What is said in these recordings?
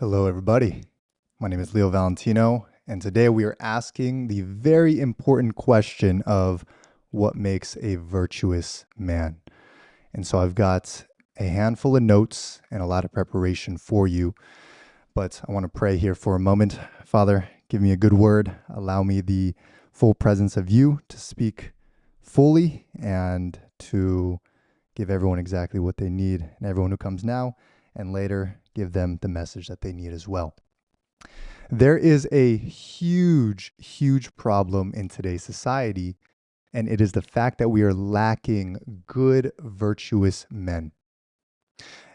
Hello, everybody. My name is Leo Valentino, and today we are asking the very important question of what makes a virtuous man. And so I've got a handful of notes and a lot of preparation for you, but I want to pray here for a moment. Father, give me a good word. Allow me the full presence of you to speak fully and to give everyone exactly what they need, and everyone who comes now and later, give them the message that they need as well. There is a huge, huge problem in today's society, and it is the fact that we are lacking good, virtuous men.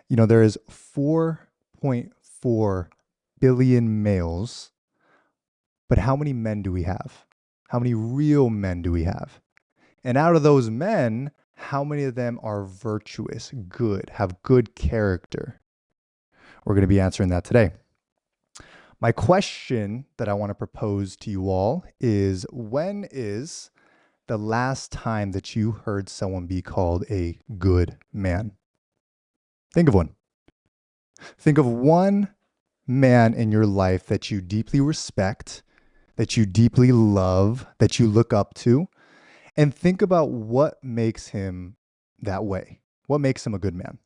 You know, there is 4.4 billion males, but how many men do we have? How many real men do we have? And out of those men, how many of them are virtuous, good, have good character? We're going to be answering that today. My question that I want to propose to you all is, when is the last time that you heard someone be called a good man? Think of one. Think of one man in your life that you deeply respect, that you deeply love, that you look up to, and think about what makes him that way. What makes him a good man?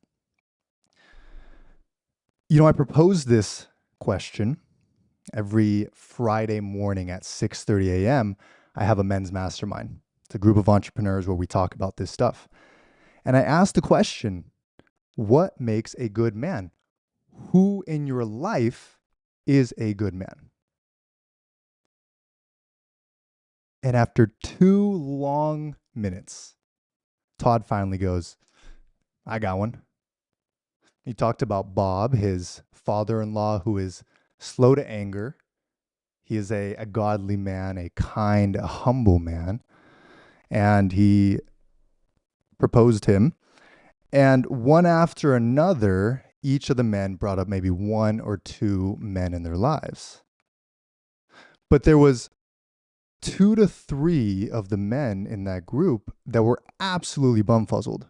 You know, I propose this question every Friday morning at 6:30 a.m. I have a men's mastermind. It's a group of entrepreneurs where we talk about this stuff. And I ask the question, what makes a good man? Who in your life is a good man? And after 2 long minutes, Todd finally goes, I got one. He talked about Bob, his father-in-law, who is slow to anger. He is a godly man, a kind, a humble man. And he proposed him. And one after another, each of the men brought up maybe one or two men in their lives. But there was 2 to 3 of the men in that group that were absolutely bumfuzzled.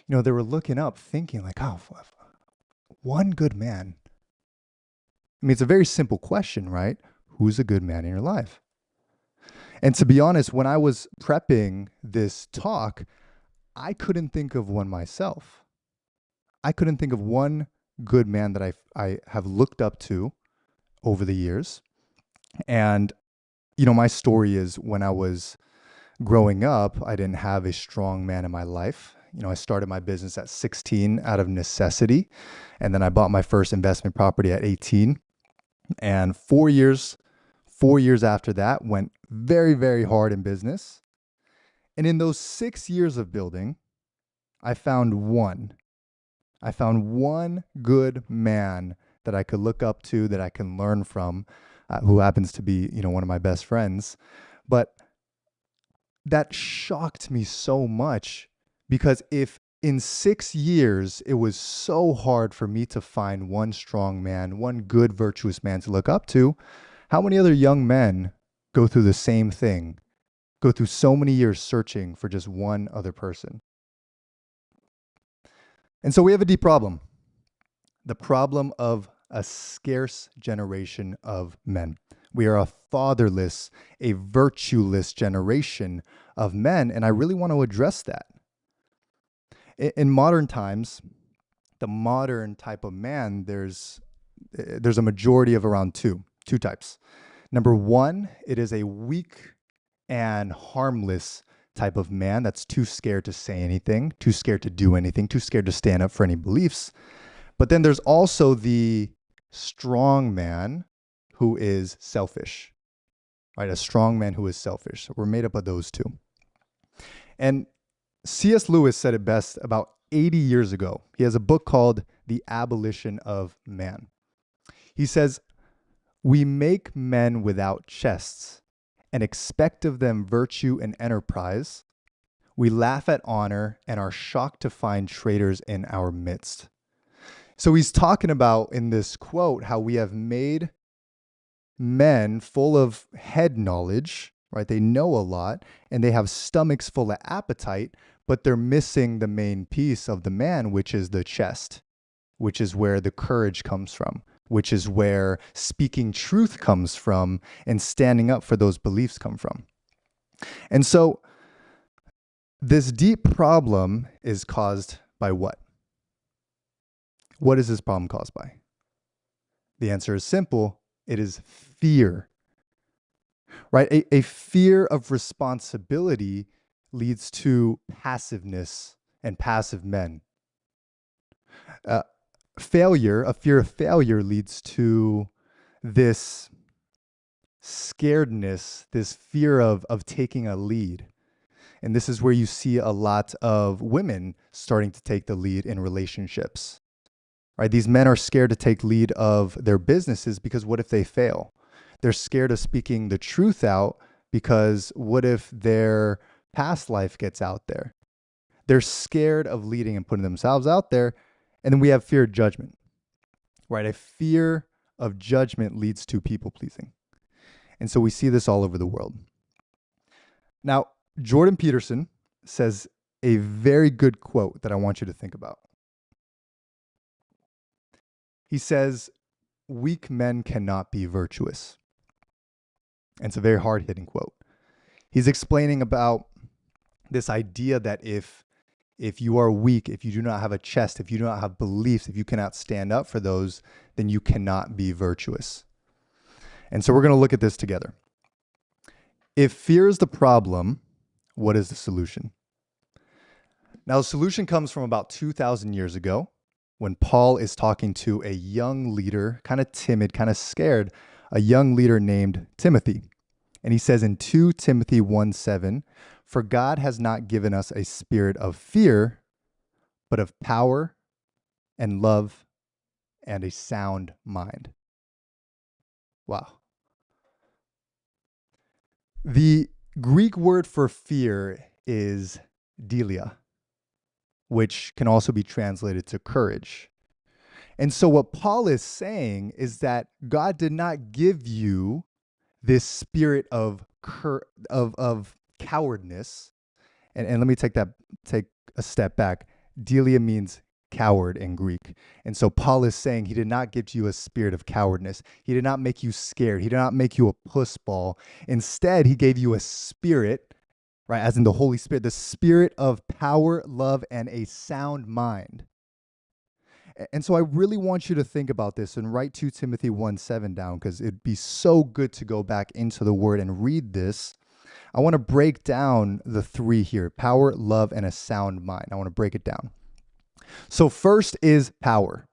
You know, they were looking up thinking like, oh, one good man. I mean, it's a very simple question, right? Who's a good man in your life? And to be honest, when I was prepping this talk, I couldn't think of one myself. I couldn't think of one good man that I have looked up to over the years. And, you know, my story is, when I was growing up, I didn't have a strong man in my life. You know, I started my business at 16 out of necessity. And then I bought my first investment property at 18. And 4 years after that, went very, very hard in business. And in those 6 years of building, I found one good man that I could look up to, that I can learn from, who happens to be, you know, one of my best friends. But that shocked me so much, because if in 6 years it was so hard for me to find one strong man, one good, virtuous man to look up to, how many other young men go through the same thing, go through so many years searching for just one other person? And so we have a deep problem, the problem of a scarce generation of men. We are a fatherless, a virtueless generation of men, and I really want to address that. In modern times, the modern type of man, there's a majority of around two types. Number one, it is a weak and harmless type of man that's too scared to say anything, too scared to do anything, too scared to stand up for any beliefs. But then there's also the strong man who is selfish, right? A strong man who is selfish. So we're made up of those two. And C.S. Lewis said it best about 80 years ago. He has a book called The Abolition of Man. He says, we make men without chests and expect of them virtue and enterprise. We laugh at honor and are shocked to find traitors in our midst. So he's talking about in this quote how we have made men full of head knowledge, right? They know a lot and they have stomachs full of appetite, but they're missing the main piece of the man, which is the chest, which is where the courage comes from, which is where speaking truth comes from and standing up for those beliefs come from. And so this deep problem is caused by what? What is this problem caused by? The answer is simple. It is fear, right? A fear of responsibility leads to passiveness and passive men. A fear of failure leads to this scaredness, this fear of taking a lead. And this is where you see a lot of women starting to take the lead in relationships, right? These men are scared to take lead of their businesses because what if they fail? They're scared of speaking the truth out because what if their past life gets out there? They're scared of leading and putting themselves out there. And then we have fear of judgment, right? A fear of judgment leads to people pleasing. And so we see this all over the world. Now, Jordan Peterson says a very good quote that I want you to think about. He says, weak men cannot be virtuous. And it's a very hard-hitting quote. He's explaining about this idea that if you are weak, if you do not have a chest, if you do not have beliefs, if you cannot stand up for those, then you cannot be virtuous. And so we're going to look at this together. If fear is the problem, what is the solution? Now, the solution comes from about 2,000 years ago when Paul is talking to a young leader, kind of timid, kind of scared, a young leader named Timothy. And he says in 2 Timothy 1:7, "For God has not given us a spirit of fear, but of power and love and a sound mind." Wow. The Greek word for fear is delia, which can also be translated to courage. And so what Paul is saying is that God did not give you this spirit of cowardness. And let me take a step back. Delia means coward in Greek. And so Paul is saying he did not give you a spirit of cowardness. He did not make you scared. He did not make you a puss ball. Instead, he gave you a spirit, right? As in the Holy Spirit, the spirit of power, love, and a sound mind. And so I really want you to think about this and write 2 Timothy 1:7 down, because it'd be so good to go back into the word and read this. I want to break down the three here: power, love, and a sound mind. I want to break it down. So first is power,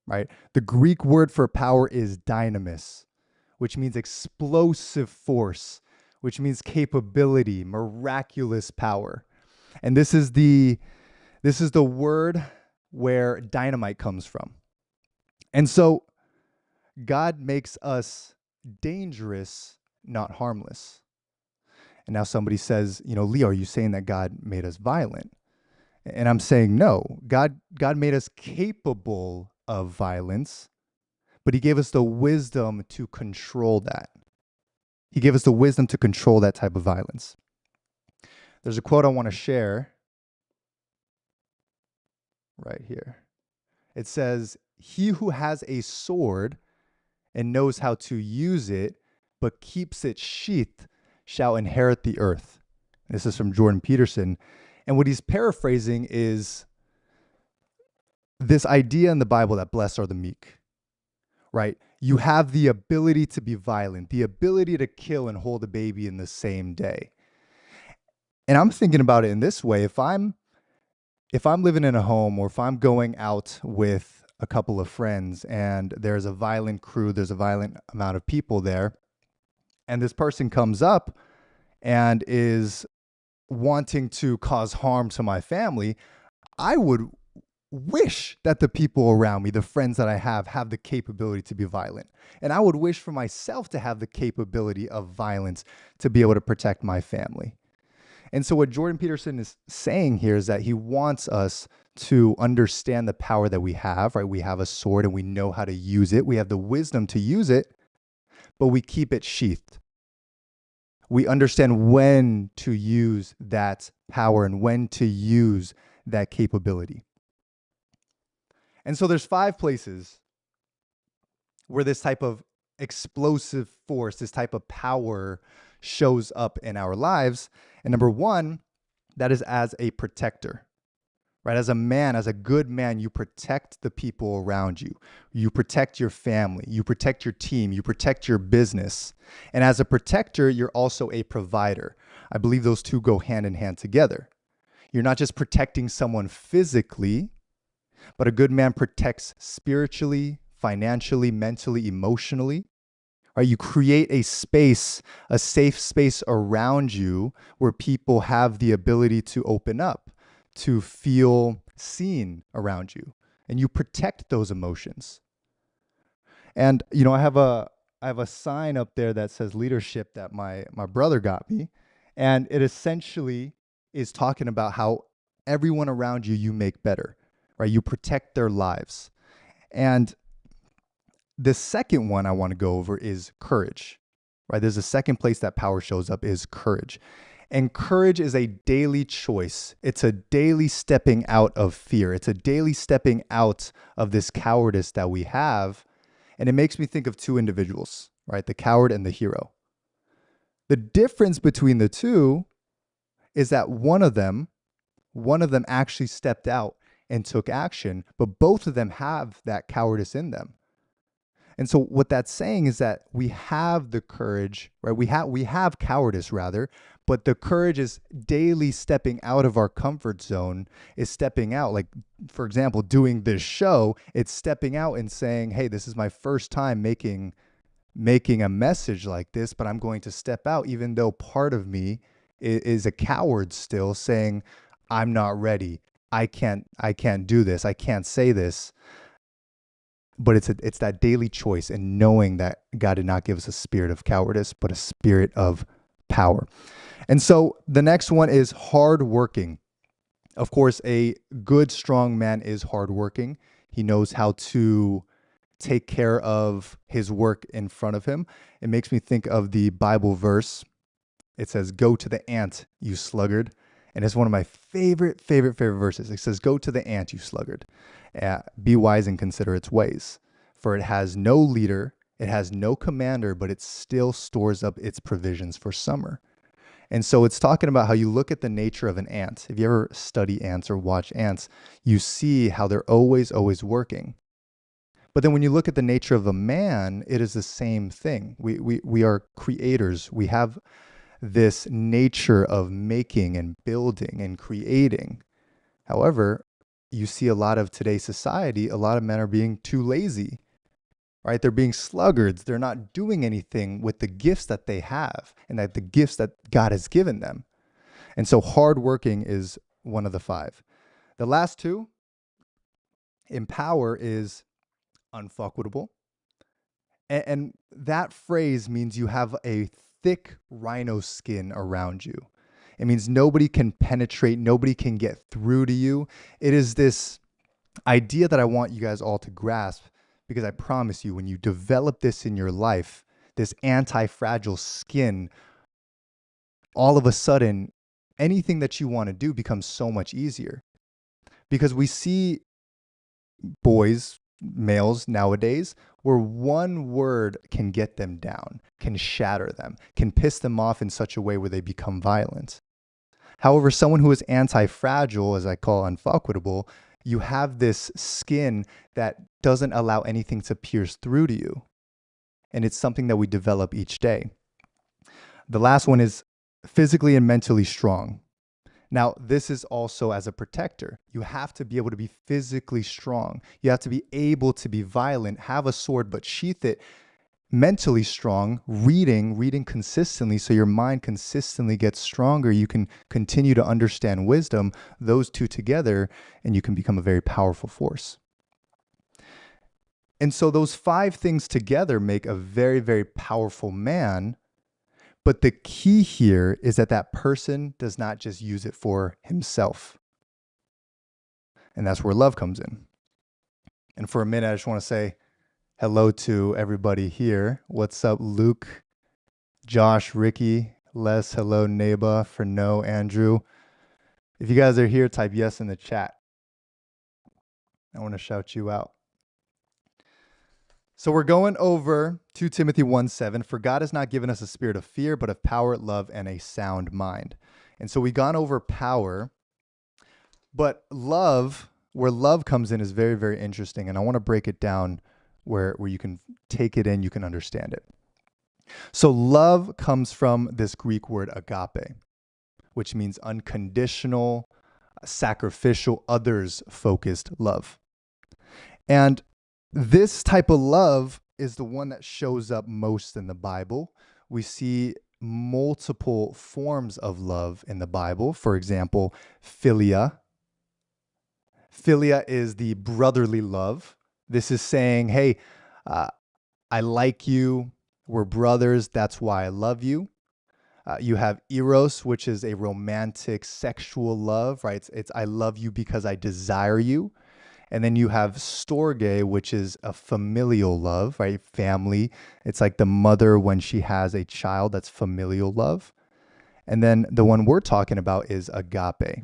right? The Greek word for power is dynamis, which means explosive force, which means capability, miraculous power. And this is the word where dynamite comes from. And so God makes us dangerous, not harmless. And now somebody says, Leo, are you saying that God made us violent? And I'm saying no. God made us capable of violence, but he gave us the wisdom to control that. He gave us the wisdom to control that type of violence. There's a quote I want to share right here. It says, "He who has a sword and knows how to use it, but keeps it sheathed, shall inherit the earth." This is from Jordan Peterson. And what he's paraphrasing is this idea in the Bible that blessed are the meek, right? You have the ability to be violent, the ability to kill and hold a baby in the same day. And I'm thinking about it in this way. If I'm living in a home, or if I'm going out with a couple of friends and there's a violent crew, there's a violent amount of people there, and this person comes up and is wanting to cause harm to my family, I would wish that the people around me, the friends that I have the capability to be violent. And I would wish for myself to have the capability of violence to be able to protect my family. And so what Jordan Peterson is saying here is that he wants us to understand the power that we have, right? We have a sword and we know how to use it. We have the wisdom to use it, but we keep it sheathed. We understand when to use that power and when to use that capability. And so there's 5 places where this type of explosive force, this type of power shows up in our lives. And number one, that is as a protector, right? As a man, as a good man, you protect the people around you. You protect your family. You protect your team. You protect your business. And as a protector, you're also a provider. I believe those two go hand in hand together. You're not just protecting someone physically, but a good man protects spiritually, financially, mentally, emotionally. Right? You create a space, a safe space around you where people have the ability to open up, to feel seen around you, and you protect those emotions. And I have a sign up there that says leadership that my brother got me, and it essentially is talking about how everyone around you make better, right? You protect their lives. And the second one I want to go over is courage, right? There's a second place that power shows up is courage. And courage is a daily choice. It's a daily stepping out of fear. It's a daily stepping out of this cowardice that we have. And it makes me think of two individuals, right? The coward and the hero. The difference between the two is that one of them actually stepped out and took action, but both of them have that cowardice in them. And so what that's saying is that we have the courage, right? We have cowardice rather, but the courage is daily stepping out of our comfort zone, is stepping out. Like, for example, doing this show, it's stepping out and saying, "Hey, this is my first time making a message like this, but I'm going to step out," even though part of me is a coward still, saying, "I'm not ready. I can't do this. I can't say this." But it's that daily choice and knowing that God did not give us a spirit of cowardice, but a spirit of power. And so the next one is hardworking. Of course, a good, strong man is hardworking. He knows how to take care of his work in front of him. It makes me think of the Bible verse. It says, "Go to the ant, you sluggard." And it's one of my favorite verses. It says, "Go to the ant, you sluggard. Be wise and consider its ways. For it has no leader, it has no commander, but it still stores up its provisions for summer." And so it's talking about how you look at the nature of an ant. If you ever study ants or watch ants, you see how they're always working. But then when you look at the nature of a man, it is the same thing. We are creators. We have this nature of making and building and creating. However, you see a lot of today's society, a lot of men are being too lazy, right? They're being sluggards. They're not doing anything with the gifts that they have and that the gifts that God has given them. And so hardworking is one of the five. The last two in power is unfuckable. And that phrase means you have a thick rhino skin around you. It means nobody can penetrate, nobody can get through to you. It is this idea that I want you guys all to grasp, because I promise you, when you develop this in your life, this anti-fragile skin, all of a sudden, anything that you want to do becomes so much easier. Because we see boys, males nowadays, where one word can get them down, can shatter them, can piss them off in such a way where they become violent. However, someone who is anti-fragile, as I call unfuckable, you have this skin that doesn't allow anything to pierce through to you. And it's something that we develop each day. The last one is physically and mentally strong. Now, this is also as a protector. You have to be able to be physically strong. You have to be able to be violent, have a sword, but sheath it. Mentally strong, reading consistently, so your mind consistently gets stronger. You can continue to understand wisdom, those two together, and you can become a very powerful force. And so those five things together make a very, very powerful man. But the key here is that that person does not just use it for himself. And that's where love comes in. And for a minute, I just want to say hello to everybody here. What's up, Luke, Josh, Ricky, Les, hello, Neba, Ferno, Andrew. If you guys are here, type yes in the chat. I want to shout you out. So we're going over 2 Timothy 1:7. For God has not given us a spirit of fear, but of power, love, and a sound mind. And so we've gone over power, but love, where love comes in, is very, very interesting. And I want to break it down where you can take it in, you can understand it. So love comes from this Greek word agape, which means unconditional, sacrificial, others focused love. And this type of love is the one that shows up most in the Bible. We see multiple forms of love in the Bible. For example, philia. Philia is the brotherly love. This is saying, hey, I like you. We're brothers. That's why I love you. You have eros, which is a romantic sexual love, right? It's I love you because I desire you. And then you have storge, which is a familial love, right? Family. It's like the mother when she has a child, that's familial love. And then the one we're talking about is agape.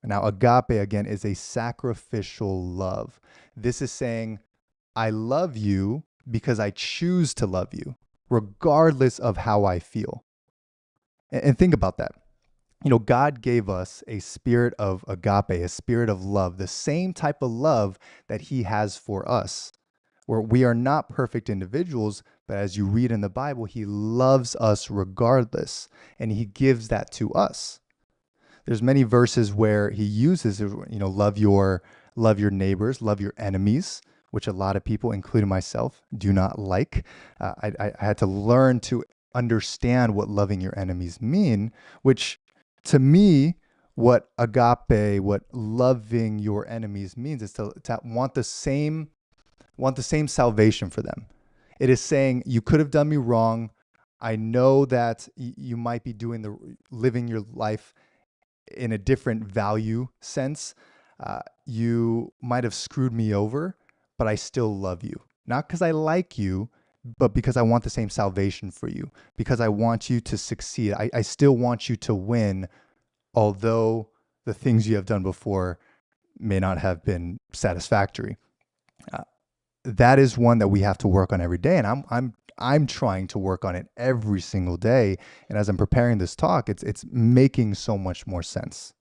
Now, agape, again, is a sacrificial love. This is saying, I love you because I choose to love you, regardless of how I feel. And think about that. You know, God gave us a spirit of agape, a spirit of love, the same type of love that He has for us, where we are not perfect individuals, but as you read in the Bible, He loves us regardless, and He gives that to us. There's many verses where He uses, love your neighbors, love your enemies, which a lot of people, including myself, do not like. I had to learn to understand what loving your enemies mean, which to me, what agape, what loving your enemies means is to want the same salvation for them. It is saying, you could have done me wrong. I know that you might be living your life in a different value sense. You might have screwed me over, but I still love you. Not because I like you, but because I want the same salvation for you, because I want you to succeed. I still want you to win, although the things you have done before may not have been satisfactory. That is one that we have to work on every day, and I'm trying to work on it every single day. And as I'm preparing this talk, it's making so much more sense.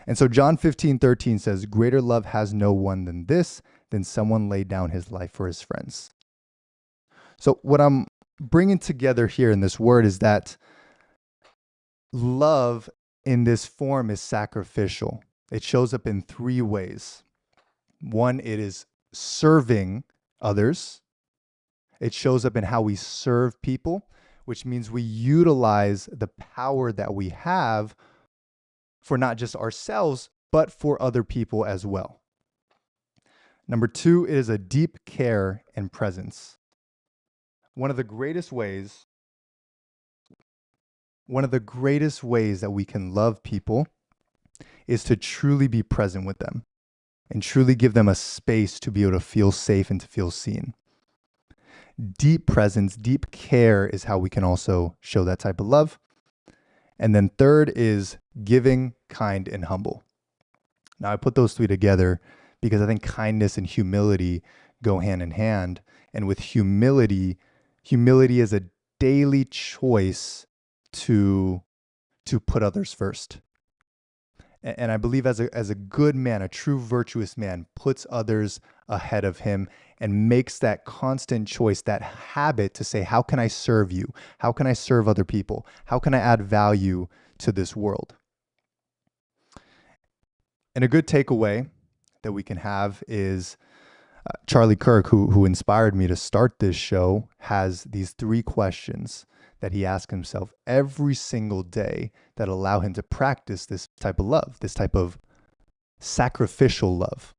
And so John 15:13 says, "Greater love has no one than this, than someone laid down his life for his friends." So what I'm bringing together here in this word is that love in this form is sacrificial. It shows up in three ways. One, it is serving others. It shows up in how we serve people, which means we utilize the power that we have for not just ourselves, but for other people as well. Number two, it is a deep care and presence. One of the greatest ways that we can love people is to truly be present with them and truly give them a space to be able to feel safe and to feel seen. Deep presence, deep care is how we can also show that type of love. And then third is giving, kind, and humble. Now, I put those three together because I think kindness and humility go hand in hand. And with humility is a daily choice to put others first. And I believe as a good man, a true virtuous man, puts others ahead of him and makes that constant choice, that habit to say, how can I serve you? How can I serve other people? How can I add value to this world? And a good takeaway that we can have is Charlie Kirk, who inspired me to start this show, has these three questions that he asks himself every single day that allow him to practice this type of love, this type of sacrificial love.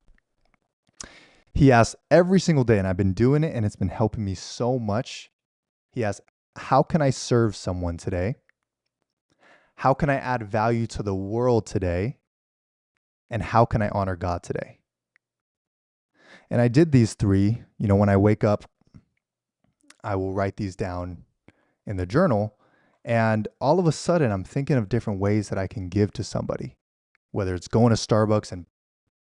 He asks every single day, and I've been doing it, and it's been helping me so much. He asks, how can I serve someone today? How can I add value to the world today? And how can I honor God today? And I did these three. When I wake up, I will write these down in the journal. And all of a sudden, I'm thinking of different ways that I can give to somebody, whether it's going to Starbucks and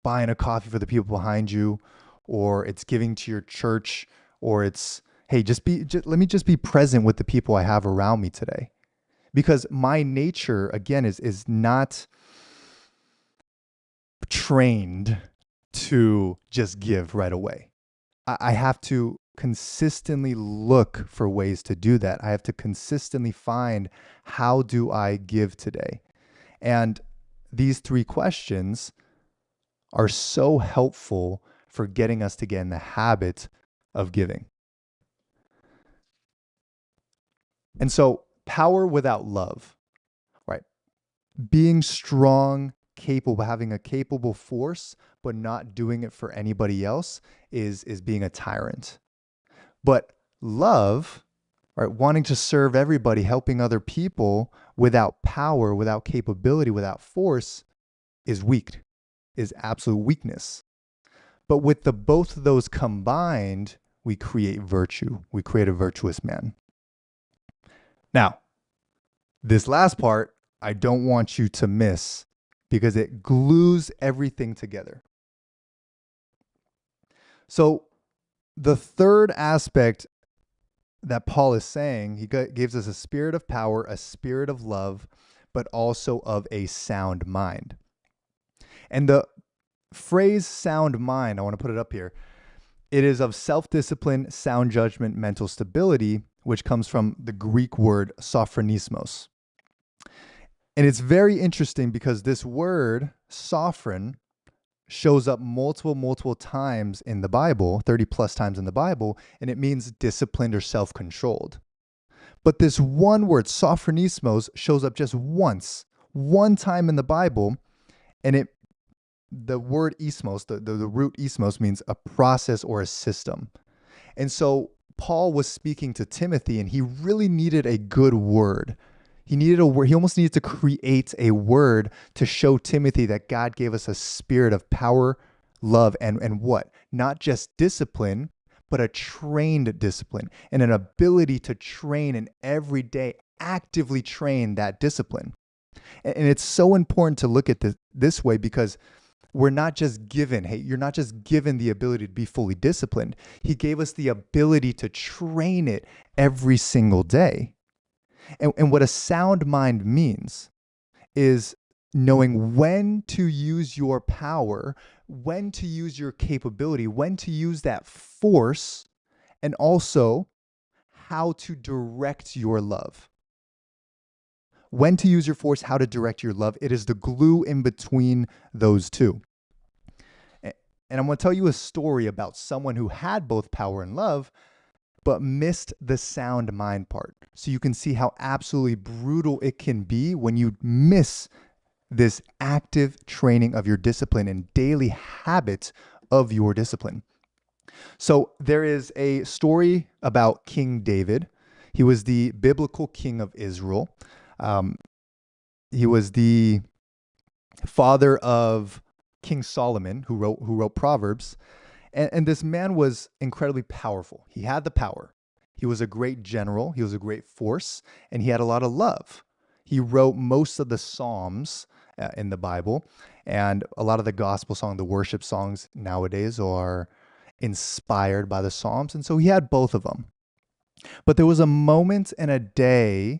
buying a coffee for the people behind you, or it's giving to your church, or it's, hey, let me just be present with the people I have around me today. Because my nature, again, is not trained to just give right away. I have to consistently look for ways to do that. I have to consistently find, how do I give today? And these three questions are so helpful for getting us to get in the habit of giving. And so, power without love, right? Being strong, capable, having a capable force, but not doing it for anybody else is being a tyrant. But love, right, wanting to serve everybody, helping other people without power, without capability, without force is weak, is absolute weakness. But with the both of those combined, we create virtue. We create a virtuous man. Now, this last part, I don't want you to miss because it glues everything together. So, the third aspect that Paul is saying, he gives us a spirit of power, a spirit of love, but also of a sound mind. And the phrase sound mind, I want to put it up here. It is of self-discipline, sound judgment, mental stability, which comes from the Greek word sophronismos. And it's very interesting because this word, sovereign, shows up multiple times in the Bible, 30 plus times in the Bible, and it means disciplined or self-controlled. But this one word, sophronismos, shows up just once, one time in the Bible, and the word ismos, the root ismos, means a process or a system. And so Paul was speaking to Timothy, and he really needed a good word. He needed a word. He almost needed to create a word to show Timothy that God gave us a spirit of power, love, and what? Not just discipline, but a trained discipline and an ability to train and every day actively train that discipline. And it's so important to look at this way because we're not just given, hey, you're not just given the ability to be fully disciplined. He gave us the ability to train it every single day. And what a sound mind means is knowing when to use your power, when to use your capability, when to use that force, and also how to direct your love. When to use your force, how to direct your love. It is the glue in between those two. And I'm going to tell you a story about someone who had both power and love, but missed the sound mind part. So you can see how absolutely brutal it can be when you miss this active training of your discipline and daily habits of your discipline. So there is a story about King David. He was the biblical king of Israel. He was the father of King Solomon, who wrote Proverbs. And this man was incredibly powerful. He had the power. He was a great general. He was a great force, and he had a lot of love. He wrote most of the Psalms in the Bible, and a lot of the gospel songs, the worship songs nowadays are inspired by the Psalms. And so he had both of them. But there was a moment and a day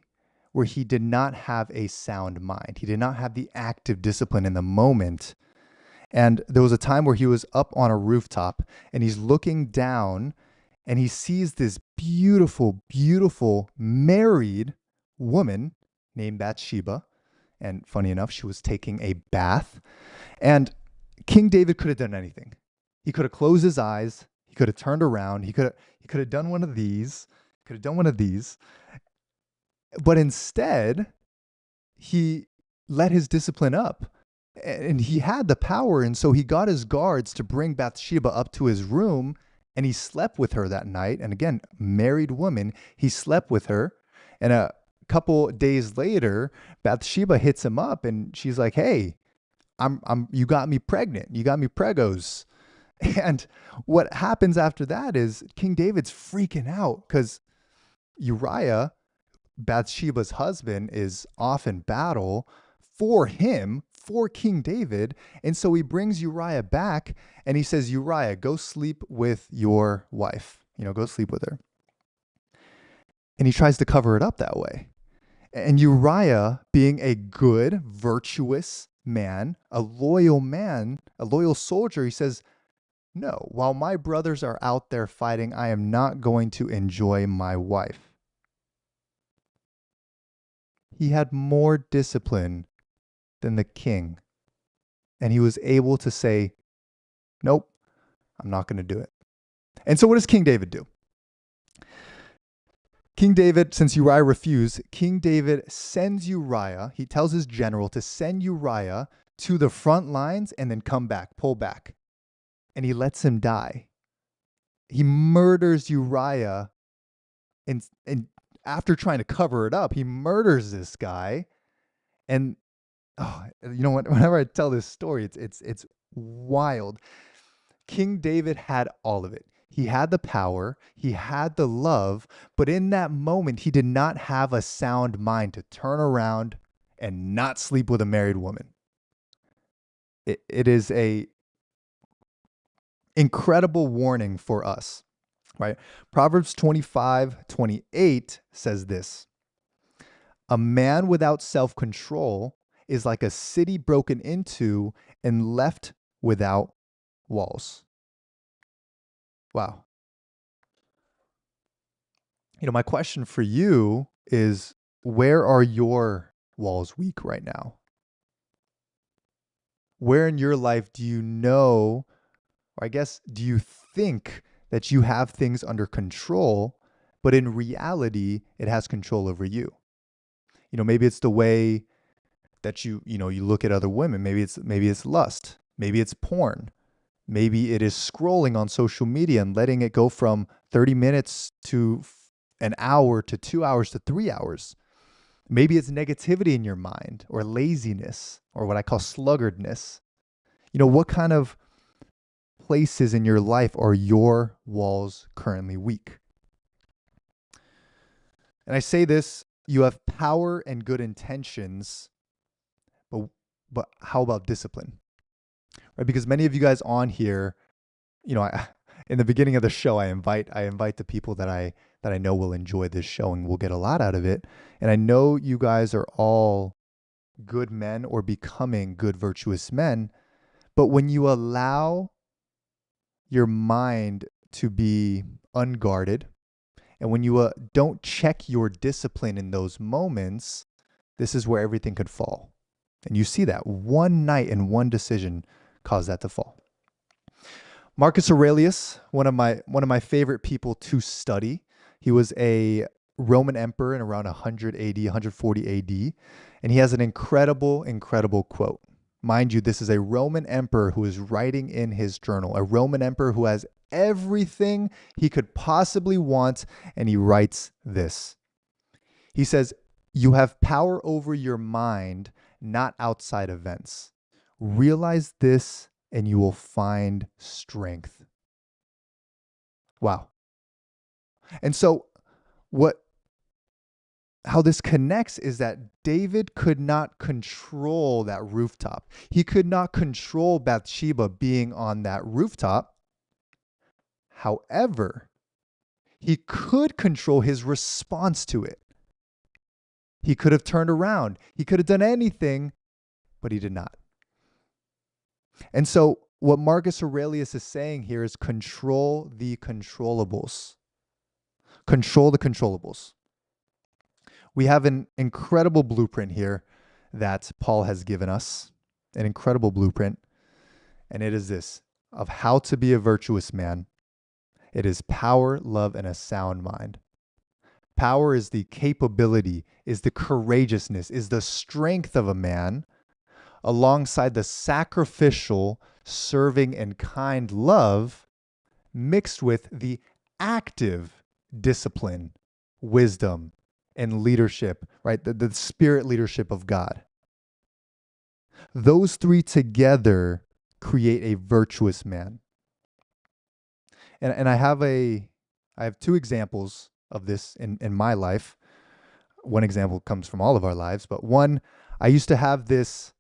where he did not have a sound mind. He did not have the active discipline in the moment. And there was a time where he was up on a rooftop and he's looking down and he sees this beautiful, beautiful married woman named Bathsheba. And funny enough, she was taking a bath. And King David could have done anything. He could have closed his eyes. He could have turned around. He could have done one of these. Could have done one of these. But instead, he let his discipline up. And he had the power, and so he got his guards to bring Bathsheba up to his room, and he slept with her that night. And again, married woman, he slept with her. And a couple days later, Bathsheba hits him up, and she's like, "Hey, you got me pregnant. You got me pregos." And what happens after that is King David's freaking out because Uriah, Bathsheba's husband, is off in battle for him, for King David. And so he brings Uriah back and he says, "Uriah, go sleep with your wife." go sleep with her. And he tries to cover it up that way. And Uriah, being a good, virtuous man, a loyal soldier, he says, no, while my brothers are out there fighting, I am not going to enjoy my wife. He had more discipline than the king. And he was able to say, nope, I'm not going to do it. And so what does King David do? King David, since Uriah refused, King David sends Uriah, he tells his general to send Uriah to the front lines and then come back, pull back. And he lets him die. He murders Uriah, and after trying to cover it up, he murders this guy. And whenever I tell this story, it's wild. King David had all of it. He had the power, he had the love, but in that moment, he did not have a sound mind to turn around and not sleep with a married woman. It is a incredible warning for us, right? Proverbs 25:28 says this: a man without self-control is like a city broken into and left without walls. Wow. My question for you is, where are your walls weak right now? Where in your life do you know, or I guess, do you think that you have things under control, but in reality, it has control over you? Maybe it's the way that you look at other women. Maybe it's lust. Maybe it's porn. Maybe it is scrolling on social media and letting it go from 30 minutes to an hour to 2 hours to 3 hours. Maybe it's negativity in your mind, or laziness, or what I call sluggardness. What kind of places in your life are your walls currently weak? And I say this, you have power and good intentions, but how about discipline? Right? Because many of you guys on here, in the beginning of the show, I invite the people that I know will enjoy this show and will get a lot out of it. And I know you guys are all good men or becoming good, virtuous men. But when you allow your mind to be unguarded, and when you don't check your discipline in those moments, this is where everything could fall. And you see that one night and one decision caused that to fall. Marcus Aurelius, one of my favorite people to study. He was a Roman emperor in around 100 AD, 140 AD, and he has an incredible quote. Mind you, this is a Roman emperor who is writing in his journal, a Roman emperor who has everything he could possibly want, and he writes this. He says, "You have power over your mind, not outside events. Realize this and you will find strength." Wow. And so how this connects is that David could not control that rooftop. He could not control Bathsheba being on that rooftop. However, he could control his response to it. He could have turned around. He could have done anything, but he did not. And so what Marcus Aurelius is saying here is control the controllables. Control the controllables. We have an incredible blueprint here that Paul has given us, an incredible blueprint. And it is this, of how to be a virtuous man. It is power, love, and a sound mind. Power is the capability, is the courageousness, is the strength of a man, alongside the sacrificial, serving, and kind love, mixed with the active discipline, wisdom, and leadership, right? The spirit leadership of God. Those three together create a virtuous man. And I have two examples of this in my life. One example comes from all of our lives, but one, I still have this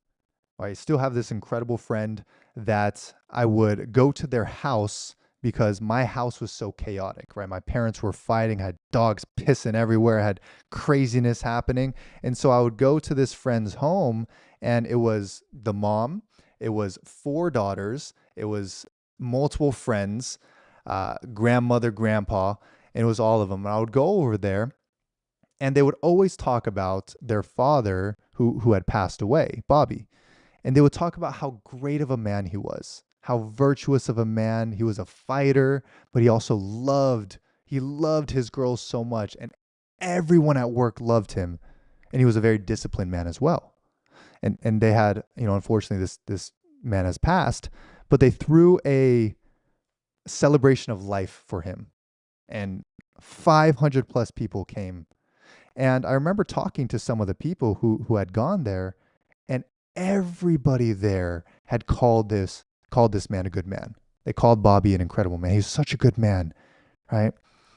incredible friend that I would go to their house because my house was so chaotic, right? My parents were fighting, had dogs pissing everywhere, had craziness happening. And so I would go to this friend's home, and it was the mom, it was four daughters, it was multiple friends, grandmother, grandpa, and it was all of them. And I would go over there, and they would always talk about their father who had passed away, Bobby. And they would talk about how great of a man he was, how virtuous of a man. He was a fighter, but he loved his girls so much. And everyone at work loved him. And he was a very disciplined man as well. And they had, unfortunately this man has passed, but they threw a celebration of life for him. And 500 plus people came. And I remember talking to some of the people who had gone there, and everybody there had called this man a good man. They called Bobby an incredible man. He's such a good man, right?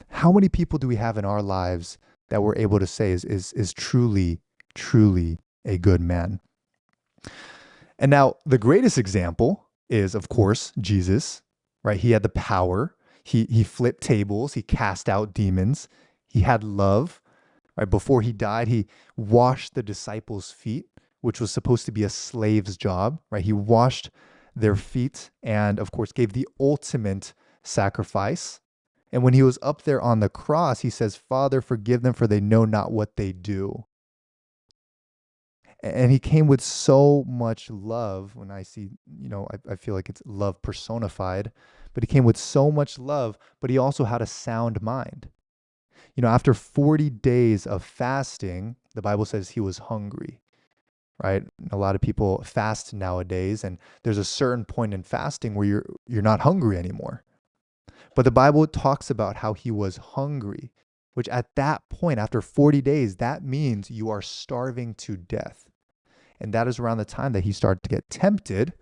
How many people do we have in our lives that we're able to say is truly, truly a good man? And now the greatest example is, of course, Jesus, right? He had the power. He flipped tables. He cast out demons. He had love, right? Before he died, he washed the disciples' feet, which was supposed to be a slave's job, right? He washed their feet and, of course, gave the ultimate sacrifice. And when he was up there on the cross, he says, "Father, forgive them, for they know not what they do." And he came with so much love. When I see, I feel like it's love personified, but he came with so much love, but he also had a sound mind. After 40 days of fasting, the Bible says he was hungry, right? A lot of people fast nowadays, and there's a certain point in fasting where you're not hungry anymore. But the Bible talks about how he was hungry, which at that point, after 40 days, that means you are starving to death. And that is around the time that he started to get tempted.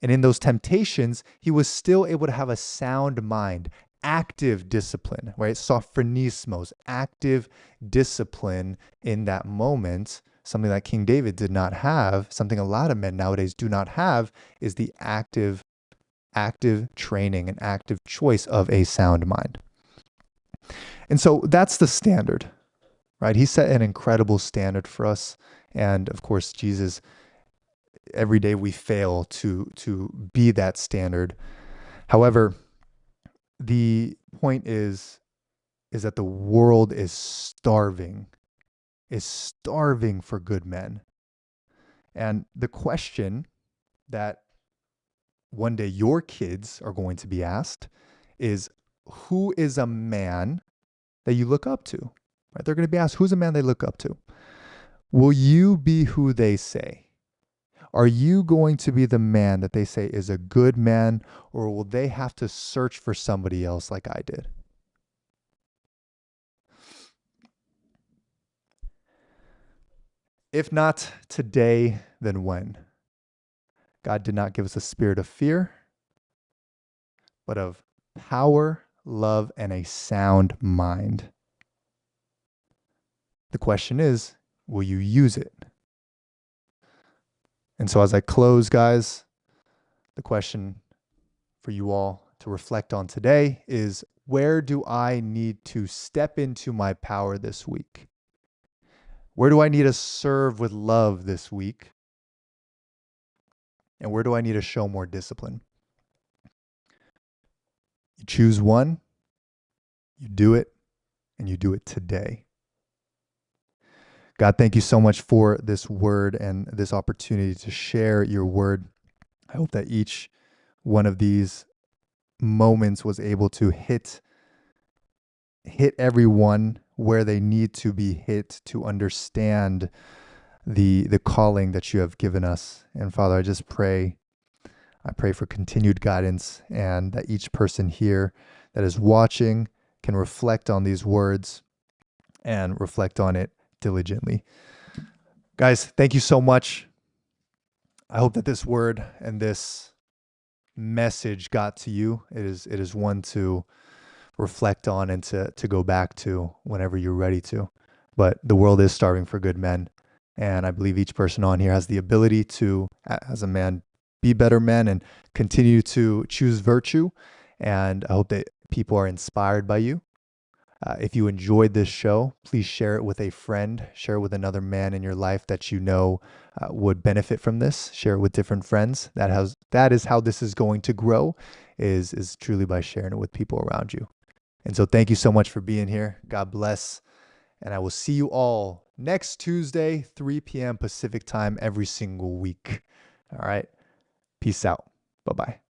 And in those temptations, he was still able to have a sound mind, active discipline, right? Sophronismos, active discipline in that moment. Something that King David did not have, something a lot of men nowadays do not have, is the active training and active choice of a sound mind. And so that's the standard, right? He set an incredible standard for us. And of course, Jesus, every day we fail to be that standard. However, the point is that the world is starving for good men. And the question that one day your kids are going to be asked is, who is a man that you look up to? Right? They're going to be asked, who's a man they look up to? Will you be who they say? Are you going to be the man that they say is a good man, or will they have to search for somebody else like I did? If not today, then when? God did not give us a spirit of fear, but of power, love, and a sound mind. The question is, will you use it? And so as I close, guys, the question for you all to reflect on today is, where do I need to step into my power this week? Where do I need to serve with love this week? And where do I need to show more discipline? You choose one, you do it, and you do it today. God, thank you so much for this word and this opportunity to share your word. I hope that each one of these moments was able to hit everyone where they need to be hit to understand the calling that you have given us. And Father, I pray for continued guidance, and that each person here that is watching can reflect on these words and reflect on it diligently. Guys, thank you so much. I hope that this word and this message got to you. It is one to reflect on and to go back to whenever you're ready to. But the world is starving for good men. And I believe each person on here has the ability to, as a man, be better men and continue to choose virtue And I hope that people are inspired by you. If you enjoyed this show, please share it with a friend, share it with another man in your life that you know would benefit from this. Share it with different friends. That is how this is going to grow, is truly by sharing it with people around you. And so thank you so much for being here. God bless. And I will see you all next Tuesday, 3 p.m. Pacific time every single week. All right. Peace out. Bye bye.